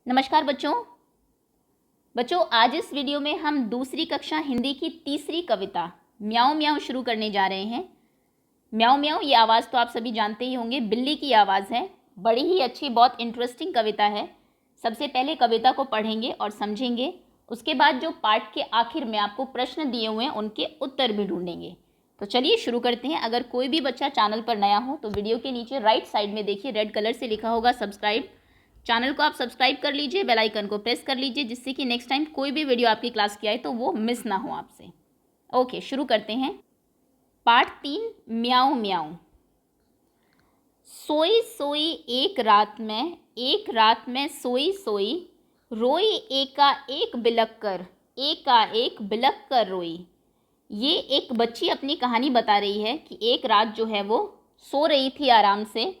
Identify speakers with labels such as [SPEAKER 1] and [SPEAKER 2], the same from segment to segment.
[SPEAKER 1] नमस्कार बच्चों। आज इस वीडियो में हम दूसरी कक्षा हिंदी की तीसरी कविता म्याऊं म्याऊं शुरू करने जा रहे हैं। म्याऊं म्याऊं ये आवाज़ तो आप सभी जानते ही होंगे, बिल्ली की आवाज़ है। बड़ी ही अच्छी, बहुत इंटरेस्टिंग कविता है। सबसे पहले कविता को पढ़ेंगे और समझेंगे, उसके बाद जो पाठ के आखिर में आपको प्रश्न दिए हुए हैं उनके उत्तर भी ढूंढेंगे। तो चलिए शुरू करते हैं। अगर कोई भी बच्चा चैनल पर नया हो तो वीडियो के नीचे राइट साइड में देखिए रेड कलर से लिखा होगा सब्सक्राइब। चैनल को आप सब्सक्राइब कर लीजिए, बेल आइकन को प्रेस कर लीजिए, जिससे कि नेक्स्ट टाइम कोई भी वीडियो आपकी क्लास की आए तो वो मिस ना हो आपसे। ओके, शुरू करते हैं। पाठ 3, म्याऊं म्याऊं। सोई सोई एक रात में सोई सोई, रोई एका एक बिलक कर रोई। ये एक बच्ची अपनी कहानी बता रही है कि एक रात जो है वो सो रही थी आराम से,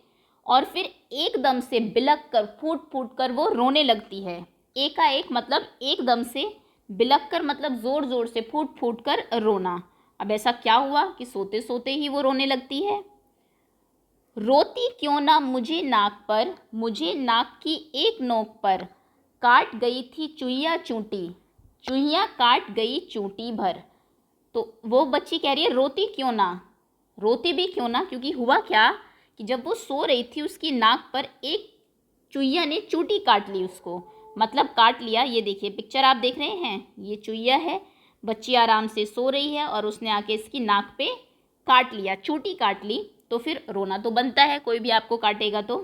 [SPEAKER 1] और फिर एकदम से बिलक कर, फूट फूट कर वो रोने लगती है। एकाएक मतलब एकदम से, बिलक कर मतलब ज़ोर ज़ोर से, फूट फूट कर रोना। अब ऐसा क्या हुआ कि सोते सोते ही वो रोने लगती है। रोती क्यों ना मुझे नाक की एक नोक पर, काट गई थी चुईया चूंटी, चुईया काट गई चूंटी भर। तो वो बच्ची कह रही है रोती क्यों ना, रोती भी क्यों ना, क्योंकि हुआ क्या कि जब वो सो रही थी उसकी नाक पर एक चुईया ने चूटी काट ली उसको, मतलब काट लिया। ये देखिए पिक्चर आप देख रहे हैं, ये चुईया है। बच्ची आराम से सो रही है और उसने आके इसकी नाक पे काट लिया, चूटी काट ली। तो फिर रोना तो बनता है, कोई भी आपको काटेगा तो।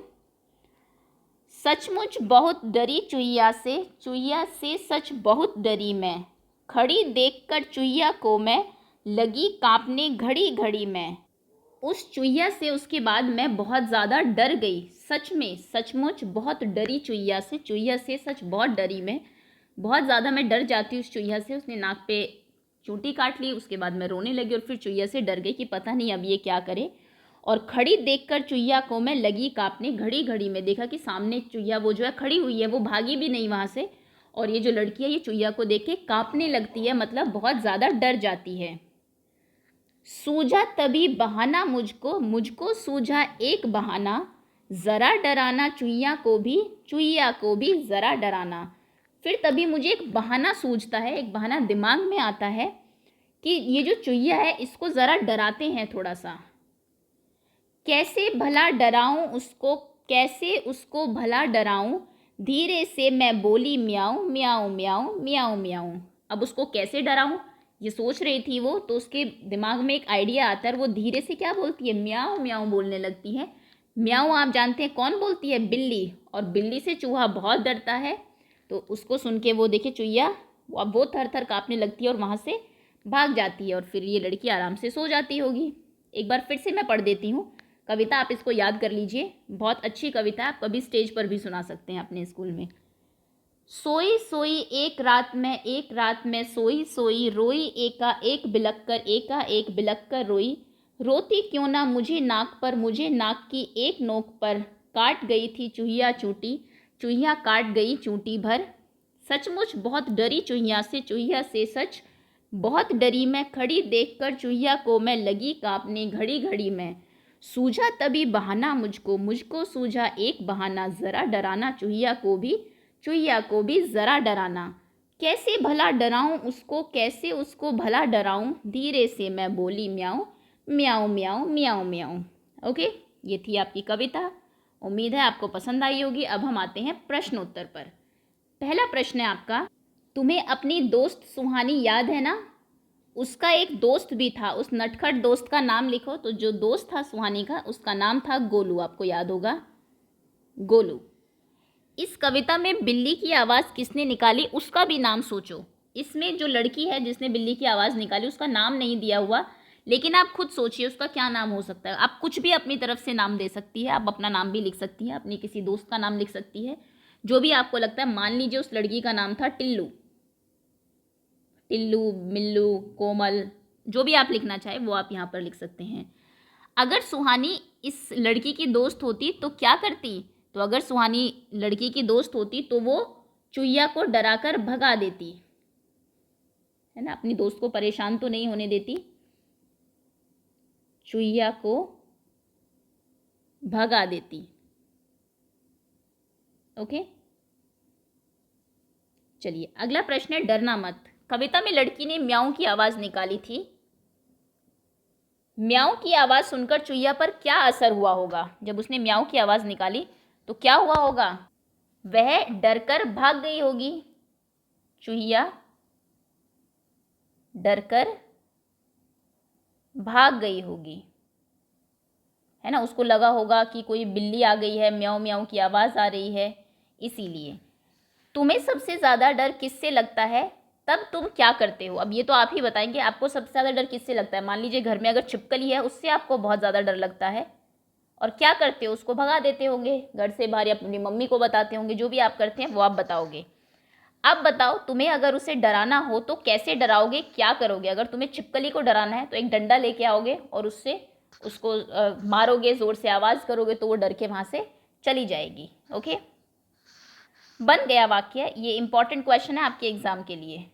[SPEAKER 1] सचमुच बहुत डरी चुईया से सच बहुत डरी मैं, खड़ी देखकर चुईया को मैं, लगी कांपने घड़ी घड़ी में। उस चुईया से उसके बाद मैं बहुत ज़्यादा डर गई, सच में सचमुच बहुत डरी चुईया से सच बहुत डरी मैं, बहुत ज़्यादा मैं डर जाती उस चुईया से। उसने नाक पे चूंटी काट ली, उसके बाद मैं रोने लगी और फिर चुईया से डर गई कि पता नहीं अब ये क्या करे। और खड़ी देखकर चुईया को मैं, लगी कांपने घड़ी घड़ी में, देखा कि सामने चुईया वो जो है खड़ी हुई है, वो भागी भी नहीं वहाँ से। और ये जो लड़की है ये चुईया को देख के कांपने लगती है, मतलब बहुत ज़्यादा डर जाती है। सूझा तभी बहाना मुझको सूझा एक बहाना, ज़रा डराना चुईया को भी ज़रा डराना। फिर तभी मुझे एक बहाना सूझता है, एक बहाना दिमाग में आता है कि ये जो चुईया है इसको ज़रा डराते हैं थोड़ा सा। कैसे भला डराऊं उसको, कैसे उसको भला डराऊं, धीरे से मैं बोली म्याऊं म्याऊं म्याऊं म्याऊं म्याऊं। अब उसको कैसे डराऊं ये सोच रही थी वो, तो उसके दिमाग में एक आइडिया आता है। वो धीरे से क्या बोलती है, म्याऊं म्याऊं बोलने लगती है। म्याऊं आप जानते हैं कौन बोलती है, बिल्ली। और बिल्ली से चूहा बहुत डरता है। तो उसको सुन के वो देखिए चुईया, अब वो थर थर काँपने लगती है और वहाँ से भाग जाती है। और फिर ये लड़की आराम से सो जाती होगी। एक बार फिर से मैं पढ़ देती हूँ कविता, आप इसको याद कर लीजिए। बहुत अच्छी कविता है, आप कभी स्टेज पर भी सुना सकते हैं अपने स्कूल में। सोई सोई एक रात में सोई सोई, रोई एका एक बिलक कर रोई। रोती क्यों ना मुझे नाक की एक नोक पर, काट गई थी चूहिया चूटी, चूहिया काट गई चूटी भर। सचमुच बहुत डरी चूहिया से सच बहुत डरी मैं, खड़ी देखकर चूहिया को मैं, लगी कांपने घड़ी घड़ी में। सूझा तभी बहाना मुझको सूझा एक बहाना, ज़रा डराना चुईया को भी ज़रा डराना। कैसे भला डराऊं उसको, कैसे उसको भला डराऊं, धीरे से मैं बोली म्याऊं म्याऊं म्याऊं म्याऊं म्याऊं। ओके, ये थी आपकी कविता। उम्मीद है आपको पसंद आई होगी। अब हम आते हैं प्रश्न उत्तर पर। पहला प्रश्न है आपका, तुम्हें अपनी दोस्त सुहानी याद है ना? उसका एक दोस्त भी था, उस नटखट दोस्त का नाम लिखो। तो जो दोस्त था सुहानी का, उसका नाम था गोलू। आपको याद होगा, गोलू। इस कविता में बिल्ली की आवाज़ किसने निकाली उसका भी नाम सोचो। इसमें जो लड़की है जिसने बिल्ली की आवाज़ निकाली उसका नाम नहीं दिया हुआ, लेकिन आप खुद सोचिए उसका क्या नाम हो सकता है। आप कुछ भी अपनी तरफ से नाम दे सकती है, आप अपना नाम भी लिख सकती है, अपनी किसी दोस्त का नाम लिख सकती है, जो भी आपको लगता है। मान लीजिए उस लड़की का नाम था टिल्लू, टिल्लू, मिल्लू, कोमल, जो भी आप लिखना चाहे वो आप यहाँ पर लिख सकते हैं। अगर सुहानी इस लड़की की दोस्त होती तो क्या करती? तो अगर सुहानी लड़की की दोस्त होती तो वो चुईया को डराकर भगा देती, है ना, अपनी दोस्त को परेशान तो नहीं होने देती, चुईया को भगा देती। ओके, चलिए अगला प्रश्न है डरना मत। कविता में लड़की ने म्याऊं की आवाज़ निकाली थी। म्याऊं की आवाज़ सुनकर चुईया पर क्या असर हुआ होगा? जब उसने म्याऊं की आवाज़ निकाली तो क्या हुआ होगा? वह डरकर भाग गई होगी। चुईया डरकर भाग गई होगी, है ना। उसको लगा होगा कि कोई बिल्ली आ गई है, म्याऊं म्याऊं की आवाज़ आ रही है, इसीलिए। तुम्हें सबसे ज़्यादा डर किससे लगता है, तब तुम क्या करते हो? अब ये तो आप ही बताएंगे, आपको सबसे ज़्यादा डर किससे लगता है। मान लीजिए घर में अगर छिपकली है, उससे आपको बहुत ज़्यादा डर लगता है, और क्या करते हो? उसको भगा देते होंगे घर से बाहर, या अपनी मम्मी को बताते होंगे। जो भी आप करते हैं वो आप बताओगे। अब बताओ, तुम्हें अगर उसे डराना हो तो कैसे डराओगे, क्या करोगे? अगर तुम्हें छिपकली को डराना है तो एक डंडा लेके आओगे और उससे उसको मारोगे, ज़ोर से आवाज़ करोगे तो वो डर के वहाँ से चली जाएगी। ओके, बन गया वाक्य। ये इंपॉर्टेंट क्वेश्चन है आपके एग्जाम के लिए।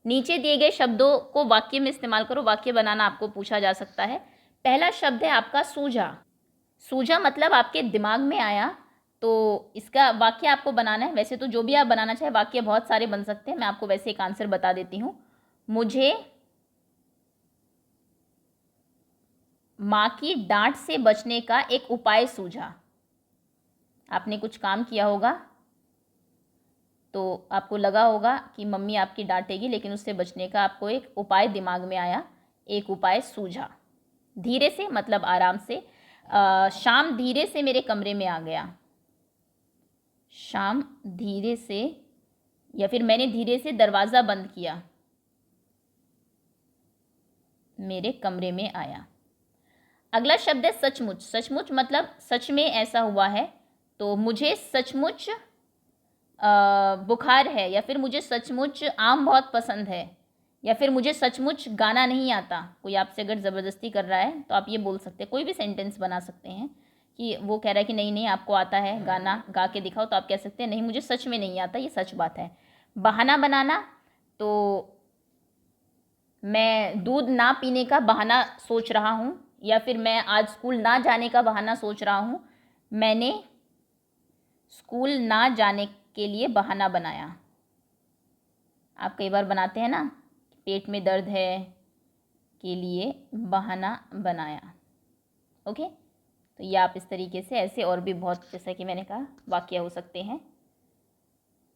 [SPEAKER 1] नीचे दिए गए शब्दों को वाक्य में इस्तेमाल करो। वाक्य बनाना आपको पूछा जा सकता है। पहला शब्द है आपका सूझा। सूझा मतलब आपके दिमाग में आया, तो इसका वाक्य आपको बनाना है। वैसे तो जो भी आप बनाना चाहे वाक्य बहुत सारे बन सकते हैं, मैं आपको वैसे एक आंसर बता देती हूँ। मुझे माँ की डांट से बचने का एक उपाय सूझा। आपने कुछ काम किया होगा तो आपको लगा होगा कि मम्मी आपकी डांटेगी, लेकिन उससे बचने का आपको एक उपाय दिमाग में आया, एक उपाय सूझा। धीरे से मतलब आराम से। शाम धीरे से मेरे कमरे में आ गया। शाम धीरे से, या फिर मैंने धीरे से दरवाज़ा बंद किया, मेरे कमरे में आया। अगला शब्द है सचमुच। सचमुच मतलब सच में ऐसा हुआ है। तो मुझे सचमुच बुखार है, या फिर मुझे सचमुच आम बहुत पसंद है, या फिर मुझे सचमुच गाना नहीं आता। कोई आपसे अगर ज़बरदस्ती कर रहा है तो आप ये बोल सकते हैं, कोई भी सेंटेंस बना सकते हैं कि वो कह रहा है कि नहीं नहीं आपको आता है, गाना गा के दिखाओ, तो आप कह सकते हैं नहीं मुझे सच में नहीं आता, ये सच बात है। बहाना बनाना, तो मैं दूध ना पीने का बहाना सोच रहा हूँ, या फिर मैं आज स्कूल ना जाने का बहाना सोच रहा हूँ। मैंने स्कूल ना जाने के लिए बहाना बनाया। आप कई बार बनाते हैं ना, पेट में दर्द है के लिए बहाना बनाया। ओके, तो ये आप इस तरीके से, ऐसे और भी बहुत, जैसा कि मैंने कहा, वाक्य हो सकते हैं।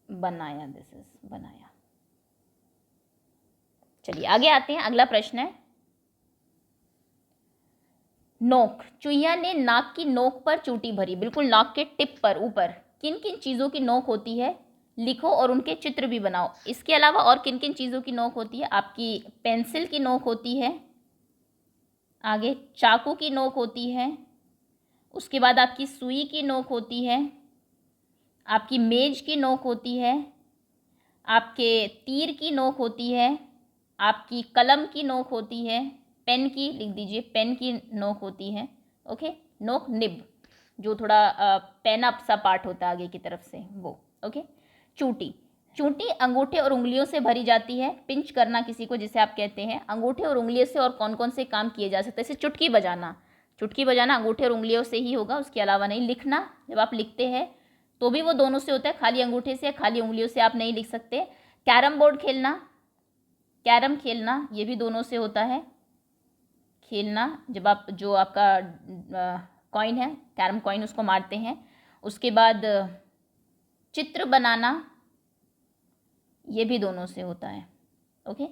[SPEAKER 1] बनाया, दिस इज बनाया। चलिए आगे आते हैं। अगला प्रश्न है नोक। चुईया ने नाक की नोक पर चूटी भरी। बिल्कुल नाक के टिप पर ऊपर किन किन चीज़ों की नोक होती है, लिखो और उनके चित्र भी बनाओ। इसके अलावा और किन किन चीज़ों की नोक होती है? आपकी पेंसिल की नोक होती है, आगे चाकू की नोक होती है, उसके बाद आपकी सुई की नोक होती है, आपकी मेज की नोक होती है, आपके तीर की नोक होती है, आपकी कलम की नोक होती है, पेन की लिख दीजिए, पेन की नोक होती है। ओके, नोक निब, जो थोड़ा पेन अप सा पार्ट होता है आगे की तरफ से, वो। ओके, चूटी। चूटी अंगूठे और उंगलियों से भरी जाती है। पिंच करना किसी को, जिसे आप कहते हैं। अंगूठे और उंगलियों से और कौन कौन से काम किए जा सकते हैं? जैसे चुटकी बजाना। चुटकी बजाना अंगूठे और उंगलियों से ही होगा, उसके अलावा नहीं। लिखना, जब आप लिखते हैं तो भी वो दोनों से होता है, खाली अंगूठे से या खाली उंगलियों से आप नहीं लिख सकते। कैरम बोर्ड खेलना, कैरम खेलना, ये भी दोनों से होता है। खेलना, जब आप जो आपका कॉइन है, कैरम कॉइन, उसको मारते हैं। उसके बाद चित्र बनाना, ये भी दोनों से होता है। ओके,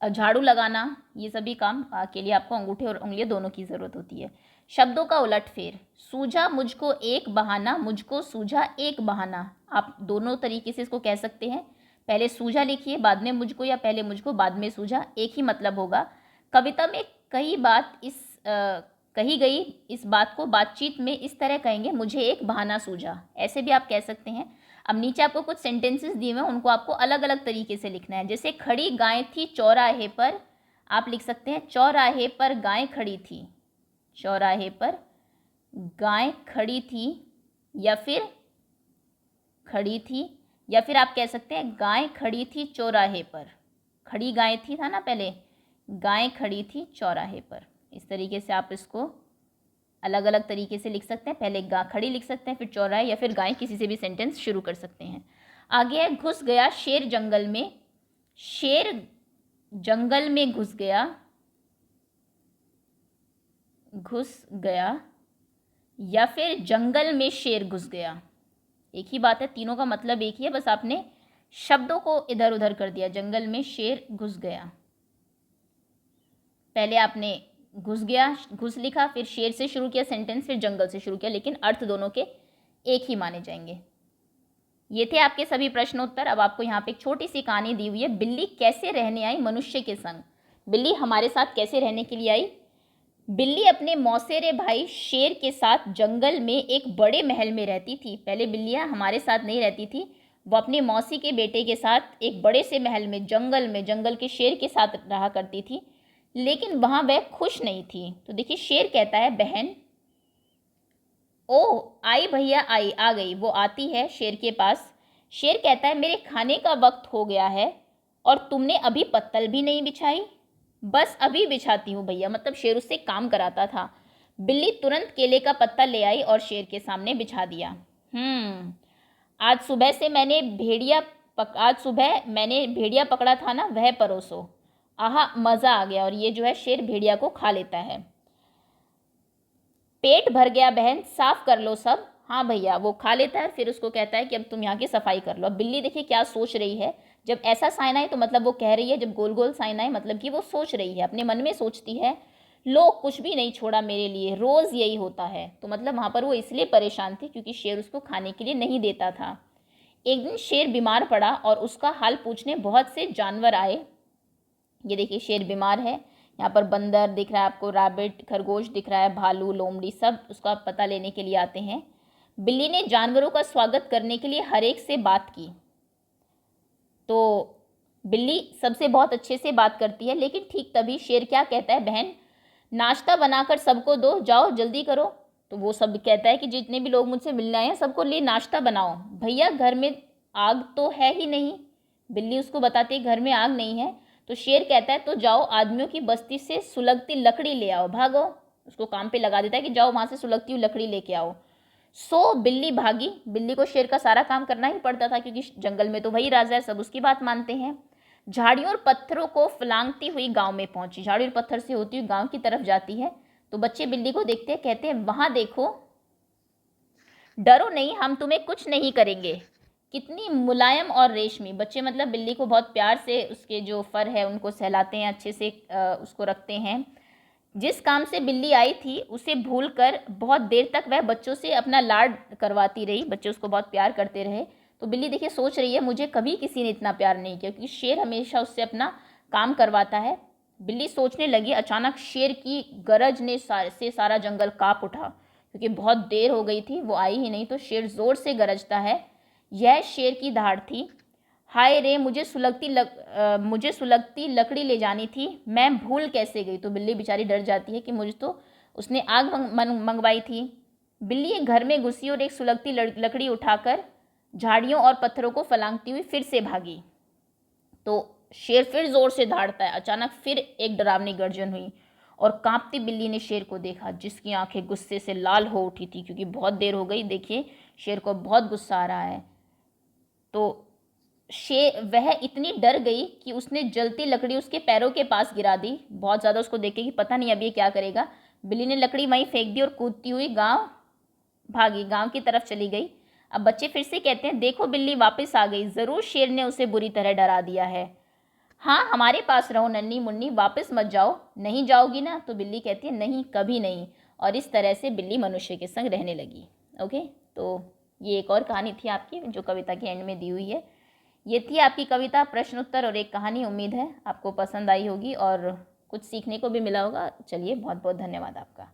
[SPEAKER 1] झाड़ू लगाना, ये सभी काम के लिए आपको अंगूठे और उंगलियां दोनों की ज़रूरत होती है। शब्दों का उलटफेर। सूझा मुझको एक बहाना, मुझको सूझा एक बहाना। आप दोनों तरीके से इसको कह सकते हैं। पहले सूझा लिखिए, बाद में मुझको, या पहले मुझको बाद में सूझा, एक ही मतलब होगा। कविता में कही गई इस बात को बातचीत में इस तरह कहेंगे, मुझे एक बहाना सूझा। ऐसे भी आप कह सकते हैं। अब नीचे आपको कुछ सेंटेंसेस दिए हुए हैं, उनको आपको अलग अलग तरीके से लिखना है। जैसे खड़ी गाय थी चौराहे पर, आप लिख सकते हैं चौराहे पर गाय खड़ी थी। चौराहे पर गाय खड़ी थी, या फिर खड़ी थी, या फिर आप कह सकते हैं गाय खड़ी थी चौराहे पर। खड़ी गाय थी था ना पहले, गाय खड़ी थी चौराहे पर। इस तरीके से आप इसको अलग अलग तरीके से लिख सकते हैं। पहले गा खड़ी लिख सकते हैं, फिर चौराहे, या फिर गाय, किसी से भी सेंटेंस शुरू कर सकते हैं। आगे है घुस गया शेर जंगल में। शेर जंगल में घुस गया, घुस गया, या फिर जंगल में शेर घुस गया। एक ही बात है, तीनों का मतलब एक ही है, बस आपने शब्दों को इधर उधर कर दिया। जंगल में शेर घुस गया, पहले आपने घुस गया, घुस लिखा, फिर शेर से शुरू किया सेंटेंस, फिर जंगल से शुरू किया, लेकिन अर्थ दोनों के एक ही माने जाएंगे। ये थे आपके सभी प्रश्नोत्तर। अब आपको यहाँ पे एक छोटी सी कहानी दी हुई है, बिल्ली कैसे रहने आई मनुष्य के संग। बिल्ली हमारे साथ कैसे रहने के लिए आई? बिल्ली अपने मौसेरे भाई शेर के साथ जंगल में एक बड़े महल में रहती थी। पहले बिल्लियाँ हमारे साथ नहीं रहती थी, वो अपनी मौसी के बेटे के साथ एक बड़े से महल में, जंगल के शेर के साथ रहा करती थी, लेकिन वहाँ वह खुश नहीं थी। तो देखिए, शेर कहता है बहन, ओ आई भैया, आई आ गई। वो आती है शेर के पास। शेर कहता है मेरे खाने का वक्त हो गया है और तुमने अभी पत्तल भी नहीं बिछाई। बस अभी बिछाती हूँ भैया, मतलब शेर उससे काम कराता था। बिल्ली तुरंत केले का पत्ता ले आई और शेर के सामने बिछा दिया। आज सुबह मैंने भेड़िया पकड़ा था ना, वह परोसो। आहा, मज़ा आ गया। और ये जो है शेर भेड़िया को खा लेता है। पेट भर गया बहन, साफ कर लो सब। हाँ भैया, वो खा लेता है, फिर उसको कहता है कि अब तुम यहाँ की सफाई कर लो। अब बिल्ली देखिए क्या सोच रही है, जब ऐसा साइन आए तो मतलब वो कह रही है, जब गोल गोल साइन आए मतलब कि वो सोच रही है, अपने मन में सोचती है, लो कुछ भी नहीं छोड़ा मेरे लिए, रोज़ यही होता है। तो मतलब वहाँ पर वो इसलिए परेशान थी क्योंकि शेर उसको खाने के लिए नहीं देता था। एक दिन शेर बीमार पड़ा और उसका हाल पूछने बहुत से जानवर आए। ये देखिए शेर बीमार है, यहाँ पर बंदर दिख रहा है आपको, रैबिट खरगोश दिख रहा है, भालू लोमड़ी, सब उसका पता लेने के लिए आते हैं। बिल्ली ने जानवरों का स्वागत करने के लिए हर एक से बात की। तो बिल्ली सबसे बहुत अच्छे से बात करती है, लेकिन ठीक तभी शेर क्या कहता है, बहन नाश्ता बनाकर सबको दो, जाओ जल्दी करो। तो वो सब कहता है कि जितने भी लोग मुझसे मिलने आए हैं सबको लिए नाश्ता बनाओ। भैया घर में आग तो है ही नहीं। बिल्ली उसको बताती है घर में आग नहीं है। तो शेर कहता है तो जाओ आदमियों की बस्ती से सुलगती लकड़ी ले आओ, भागो। उसको काम पे लगा देता है कि जाओ वहाँ से सुलगती हुई लकड़ी लेके आओ। सो बिल्ली भागी। बिल्ली को शेर का सारा काम करना ही पड़ता था क्योंकि जंगल में तो वही राजा है, सब उसकी बात मानते हैं। झाड़ियों और पत्थरों को फलांगती हुई गांव में पहुंची। झाड़ी और पत्थर से होती हुई गांव की तरफ जाती है। तो बच्चे बिल्ली को देखते हैं, कहते हैं वहां देखो, डरो नहीं, हम तुम्हें कुछ नहीं करेंगे। कितनी मुलायम और रेशमी। बच्चे मतलब बिल्ली को बहुत प्यार से उसके जो फर है उनको सहलाते हैं, अच्छे से उसको रखते हैं। जिस काम से बिल्ली आई थी उसे भूलकर बहुत देर तक वह बच्चों से अपना लाड करवाती रही। बच्चे उसको बहुत प्यार करते रहे। तो बिल्ली देखिए सोच रही है मुझे कभी किसी ने इतना प्यार नहीं किया, क्योंकि शेर हमेशा उससे अपना काम करवाता है। बिल्ली सोचने लगी, अचानक शेर की गरज ने सारा जंगल काँप उठा, क्योंकि बहुत देर हो गई थी, वो आई ही नहीं। तो शेर ज़ोर से गरजता है। यह शेर की धाड़ थी। हाय रे, मुझे सुलगती लकड़ी ले जानी थी, मैं भूल कैसे गई। तो बिल्ली बेचारी डर जाती है कि मुझे तो उसने आग मंगवाई थी। बिल्ली एक घर में घुसी और एक सुलगती लकड़ी उठाकर झाड़ियों और पत्थरों को फलांगती हुई फिर से भागी। तो शेर फिर जोर से दहाड़ता है। अचानक फिर एक डरावनी गर्जन हुई और कांपती बिल्ली ने शेर को देखा, जिसकी आंखें गुस्से से लाल हो उठी थी, क्योंकि बहुत देर हो गई। देखिए शेर को बहुत गुस्सा आ रहा है। तो वह इतनी डर गई कि उसने जलती लकड़ी उसके पैरों के पास गिरा दी। बहुत ज़्यादा उसको देख के कि पता नहीं अब ये क्या करेगा। बिल्ली ने लकड़ी वहीं फेंक दी और कूदती हुई गांव की तरफ चली गई। अब बच्चे फिर से कहते हैं देखो बिल्ली वापस आ गई, ज़रूर शेर ने उसे बुरी तरह डरा दिया है। हाँ, हमारे पास रहो नन्ही मुन्नी, वापस मत जाओ। नहीं जाओगी ना? तो बिल्ली कहती है नहीं, कभी नहीं। और इस तरह से बिल्ली मनुष्य के संग रहने लगी। ओके, तो ये एक और कहानी थी आपकी जो कविता के एंड में दी हुई है। ये थी आपकी कविता, प्रश्न उत्तर और एक कहानी। उम्मीद है आपको पसंद आई होगी और कुछ सीखने को भी मिला होगा। चलिए, बहुत बहुत धन्यवाद आपका।